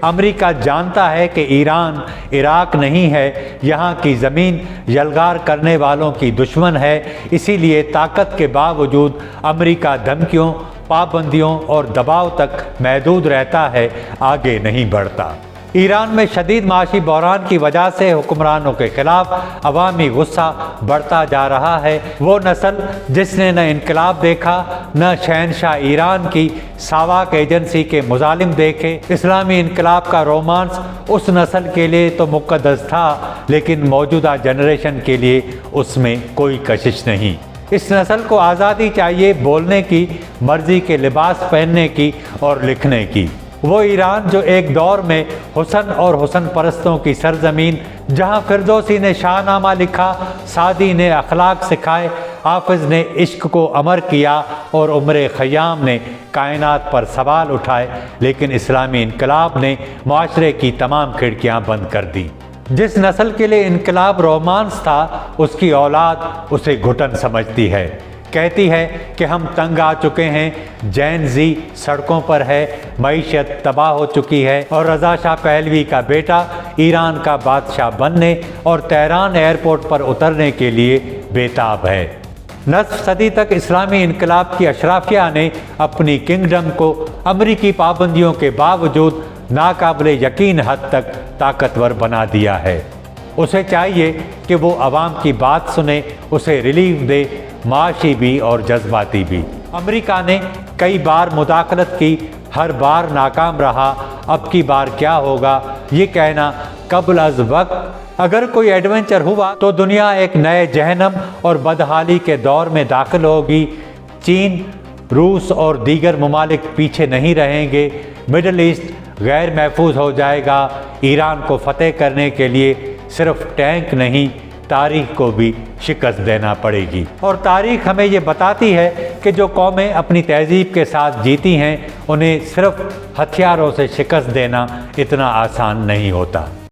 امریکہ جانتا ہے کہ ایران عراق نہیں ہے، یہاں کی زمین یلغار کرنے والوں کی دشمن ہے، اسی لیے طاقت کے باوجود امریکہ دھمکیوں، پابندیوں اور دباؤ تک محدود رہتا ہے، آگے نہیں بڑھتا۔ ایران میں شدید معاشی بحران کی وجہ سے حکمرانوں کے خلاف عوامی غصہ بڑھتا جا رہا ہے۔ وہ نسل جس نے نہ انقلاب دیکھا، نہ شہنشاہ ایران کی ساواک ایجنسی کے مظالم دیکھے، اسلامی انقلاب کا رومانس اس نسل کے لیے تو مقدس تھا، لیکن موجودہ جنریشن کے لیے اس میں کوئی کشش نہیں۔ اس نسل کو آزادی چاہیے، بولنے کی، مرضی کے لباس پہننے کی اور لکھنے کی۔ وہ ایران جو ایک دور میں حسن اور حسن پرستوں کی سرزمین، جہاں فردوسی نے شاہ نامہ لکھا، سعدی نے اخلاق سکھائے، حافظ نے عشق کو امر کیا اور عمر خیام نے کائنات پر سوال اٹھائے، لیکن اسلامی انقلاب نے معاشرے کی تمام کھڑکیاں بند کر دی۔ جس نسل کے لیے انقلاب رومانس تھا، اس کی اولاد اسے گھٹن سمجھتی ہے، کہتی ہے کہ ہم تنگ آ چکے ہیں، جین زی سڑکوں پر ہے، معیشت تباہ ہو چکی ہے، اور رضا شاہ پہلوی کا بیٹا ایران کا بادشاہ بننے اور تہران ایئرپورٹ پر اترنے کے لیے بےتاب ہے۔ نصف صدی تک اسلامی انقلاب کی اشرافیہ نے اپنی کنگڈم کو امریکی پابندیوں کے باوجود ناقابل یقین حد تک طاقتور بنا دیا ہے۔ اسے چاہیے کہ وہ عوام کی بات سنے، اسے ریلیف دے، معاشی بھی اور جذباتی بھی۔ امریکہ نے کئی بار مداخلت کی، ہر بار ناکام رہا، اب کی بار کیا ہوگا یہ کہنا قبل از وقت۔ اگر کوئی ایڈونچر ہوا تو دنیا ایک نئے جہنم اور بدحالی کے دور میں داخل ہوگی۔ چین، روس اور دیگر ممالک پیچھے نہیں رہیں گے، مڈل ایسٹ غیر محفوظ ہو جائے گا۔ ایران کو فتح کرنے کے لیے صرف ٹینک نہیں، تاریخ کو بھی شکست دینا پڑے گی، اور تاریخ ہمیں یہ بتاتی ہے کہ جو قومیں اپنی تہذیب کے ساتھ جیتی ہیں، انہیں صرف ہتھیاروں سے شکست دینا اتنا آسان نہیں ہوتا۔